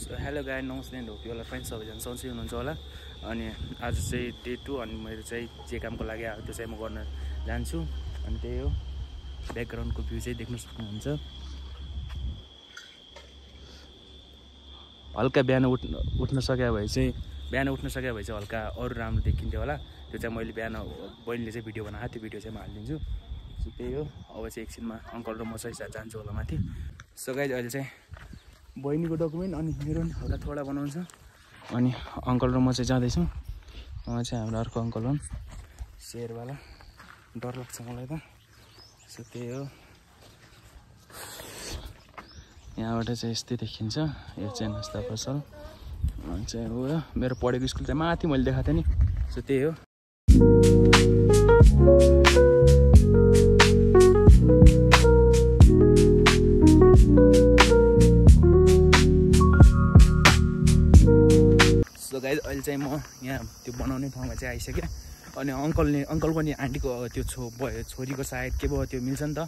Hello guys, नमस्ते and hope you all friends सबैजना सन्चै हुनुहुन्छ होला। अनि आज चाहिँ डे 2 अनि मेरो चाहिँ जे कामको लागि आयो त्यो चाहिँ म गर्न जान्छु। अनि त्यही हो, ब्याकग्राउन्डको भ्यू चाहिँ देख्न सक्नुहुन्छ। हल्का बिहान उठ्न सके भए चाहिँ हल्का अरू राम्रो देखिन्थ्यो होला। त्यो चाहिँ मैले बिहान बहिनीले चाहिँ भिडियो बनाएको त्यो भिडियो चाहिँ म हालिदिन्छु। सो त्यही हो, अब चाहिँ एकछिनमा अङ्कल र म चाहिँ जान्छु होला माथि। सो गाइस, अहिले चाहिँ बहिनीको डकुमेन्ट अनि मेरो पनि हल्का थोडा बनाउँछ। अनि अङ्कल र म चाहिँ जाँदैछौँ। उहाँ चाहिँ हाम्रो अर्को अङ्कल हुन्, शेरवाला। डर लाग्छ मलाई त। सो त्यही हो, यहाँबाट चाहिँ यस्तै देखिन्छ। यो चाहिँ नास्ता पसल चाहिँ हो। मेरो पढेको स्कुल चाहिँ माथि मैले देखाएको थिएँ नि। सो त्यही हो। सो गाइस, अहिले चाहिँ म यहाँ त्यो बनाउने ठाउँमा चाहिँ आइसकेँ। अनि अङ्कलको नि आन्टीको त्यो छोरीको सायद के भयो त्यो मिल्छ नि त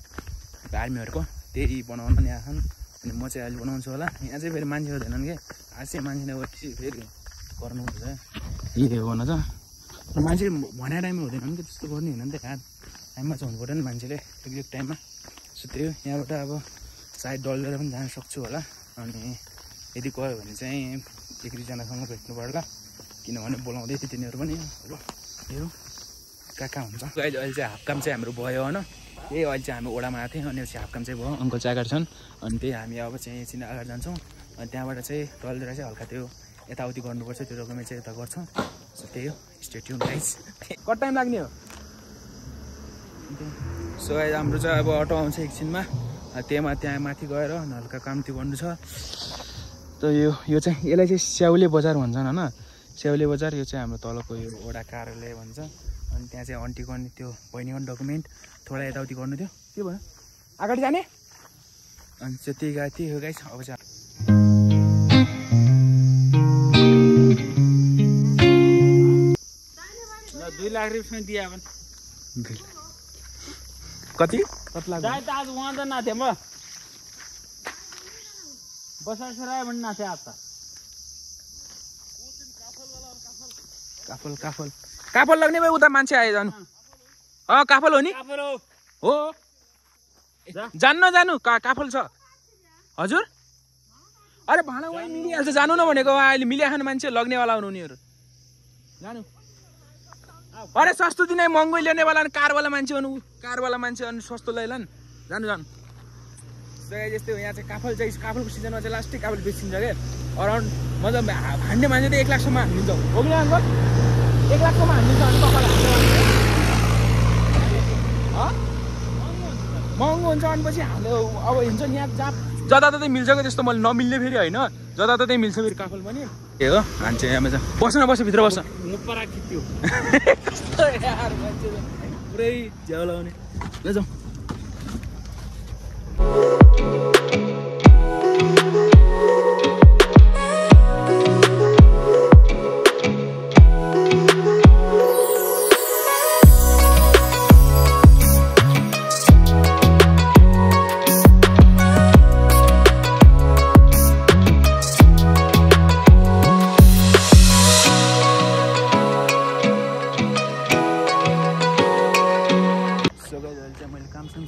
आर्मीहरूको, त्यही बनाउनु नि आएछन्। अनि म चाहिँ अहिले बनाउँछु होला। यहाँ चाहिँ फेरि मान्छे हुँदैनन् कि, आज चाहिँ मान्छे नभएपछि फेरि गर्नुहुन्छ यही हो न त। मान्छे भने टाइममा हुँदैन कि त्यस्तो गर्नु हुँदैन नि त यार, टाइममा चाहिँ हुनु पऱ्यो नि मान्छेले एक्ज्याक्ट टाइममा। सो त्यही हो, यहाँबाट अब सायद डल्लेर पनि जान सक्छु होला। अनि यदि गयो भने चाहिँ एक दुईजनासँग भेट्नु पर्ला, किनभने बोलाउँदै थियो तिनीहरू पनि। ल हेरौँ कहाँ हुन्छ। अहिले चाहिँ हाफ काम चाहिँ हाम्रो भयो होइन, त्यही अहिले चाहिँ हामी ओडामा आएको थियौँ। अनि चाहिँ हाफ काम चाहिँ भयो, अङ्कल चाहिँ अगाडि छन्। अनि त्यही हामी अब चाहिँ एकछिन अगाडि जान्छौँ। अनि त्यहाँबाट चाहिँ डल्लेर चाहिँ हल्का त्यो यताउति गर्नुपर्छ, त्यो डकुमेन्ट चाहिँ यता गर्छौँ। सो त्यही हो, स्टे ट्युन गाइस। कति टाइम लाग्ने हो? सो अहिले हाम्रो चाहिँ अब अटो आउँछ एकछिनमा। त्यहाँ माथि गएर हल्का काम त्यो गर्नु छ। त यो चाहिँ यसलाई चाहिँ स्याउले बजार भन्छन् होइन, स्याउले बजार। यो चाहिँ हाम्रो तलको यो वडा कार्यालय भन्छ। अनि त्यहाँ चाहिँ आन्टीको अनि त्यो बहिनीको डकुमेन्ट थोडा यताउति गर्नु थियो, के भयो अगाडि जाने। अनि चाहिँ त्यही हो गाइस। अब चाहिँ 2 लाख रुपये दिया अपन कति लाग्छ? जाए त आज वहाँ ना थे म बसा सराय बनना थे आता काफल लाग्ने भए उता मान्छे आए जानु। काफल हो नि, हो जानु काफल छ हजुर। अरे भाडा वहीँ मिलिहाल्छ, जानु न भनेको। अहिले मिलिहाल्ने मान्छे लग्नेवाला हुनु उनीहरू, जानु। अरे सस्तो दिने महँगो ल्याउनेवाला कारवाला मान्छे हुनु, कारवाला मान्छे अनि सस्तो लैलान्, जानु। जस्तै हो, यहाँ चाहिँ काफलको सिजनमा चाहिँ लास्टै काफल बेचिन्छ क्या। अराउन्ड मतलब हान्ने मान्छे त 1 लाखसम्म हानिदिन्छ, हो कि अङ्कल? 1 लाखसम्म हानिदिन्छ। अनि कपाल महँगो हुन्छ। अनि पछि हाल्यो अब हुन्छ नि, यहाँ जताततै मिल्छ क्या, त्यस्तो मैले नमिल्ने फेरि होइन, जताततै मिल्छ फेरि काफल पनि। ए हो, हान्छ यहाँमा चाहिँ बस्नु भित्र बस्छ। पुरै झ्याउ लाउने लैजाउँ।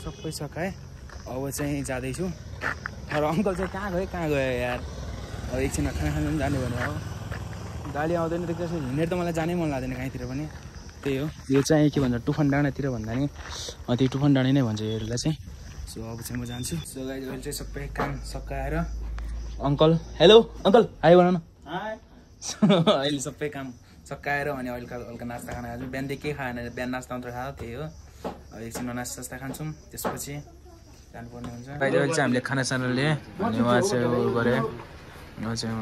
सबै सकाएँ, अब चाहिँ जाँदैछु। र अङ्कल चाहिँ कहाँ गयो यार। अब एकछिनमा खाना खानु पनि जाने भने अब गाडी आउँदैन त कसरी हिँडेर त मलाई जानै मन लाग्दैन कहीँतिर पनि। त्यही हो, यो चाहिँ के भन्छ टुफान डाँडातिर भन्दा नि त्यही टुफान डाँडा नै भन्छ योहरूलाई चाहिँ। सो अब चाहिँ म जान्छु। सो गाइस, अहिले चाहिँ सबै काम सकाएर अङ्कल, हेलो अङ्कल हाई भन न। अहिले सबै काम सकाएर अनि हल्का नास्ता खाना खान्छु। बिहानदेखि के खाएन, बिहान नास्ता मात्र खायो, त्यही हो। अब एकछिन नास्ता खान्छौँ, त्यसपछि जानुपर्ने हुन्छ। अहिले चाहिँ हामीले खानासाना लिएँ अनि उहाँ चाहिँ गरेँ। उहाँ चाहिँ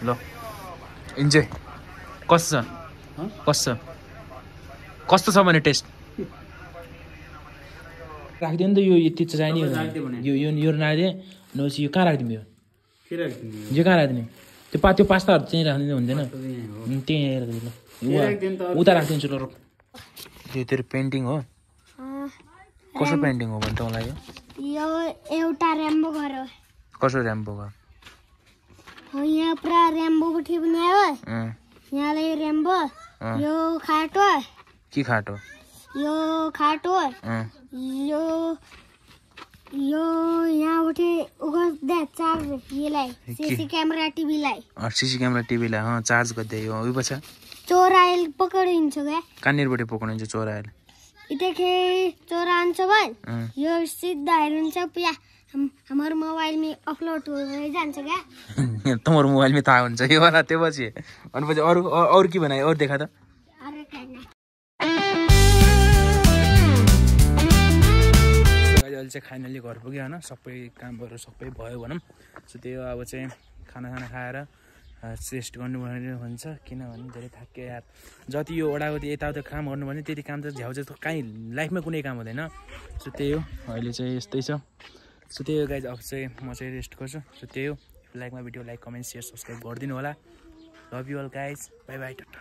ल इन्जोय। कस्तो छ भने टेस्ट राखिदियो नि त। यो यति चाहिँ चाहिने यो राखिदिएँ नपछि यो कहाँ राखिदिउँ? यो कहाँ राखिदिने? त्यो पास्ताहरू चाहिँ राखिदिनु हुँदैन? त्यहीँ राखिदिनु, उता राखिदिन्छु ल। यो तेरो पेन्टिङ हो? कसो पेन्टिङ हो भने त मलाई यो एउटा र्याम्बो घर हो। कसो र्याम्बो घर? यहाँ पुरा रेम्बो उठी पनि आयो यहाँलाई रेम्बो यो खाटो के खाटो यो खाटो यो यो यहाँ उठे उगर्दै चार्ज यसलाई सीसी क्यामेरा टिभीलाई सीसी क्यामेरा टिभीलाई चार्ज गर्दै यो उयो पछि चोराइल पकडिन्छ क्या कहाँनिरबाट पक्रिन्छ चोराइल इतखे चोरा आन्छ भाइ यो सिधा हेर्नुहुन्छ पुरा हाम्रो मोबाइलमा अपलोड हुँदै जान्छ क्या तुम्हारो मोबाइलमा थाहा हुन्छ यो वाला त्यो पछि अनि पछि अरू के बनायो अरू देखा त अरे छैन अहिले चाहिँ फाइनली घर पुग्यो होइन सबै कामहरू सबै भयो भनौँ सो त्यो अब चाहिँ खाना खाएर रेस्ट गर्नु हुन्छ किनभने धेरै थाक्यो यार जति यो ओडागति यताउता काम गर्नु भने त्यति काम त झ्याउ चाहिँ कहीँ लाइफमा कुनै काम हुँदैन सो त्यही हो अहिले चाहिँ यस्तै छ सो त्यही हो गाइज अब चाहिँ म चाहिँ रेस्ट गर्छु सो त्यही हो लाइकमा video like comment share subscribe गरिदिनु होला love you all guys bye bye Tata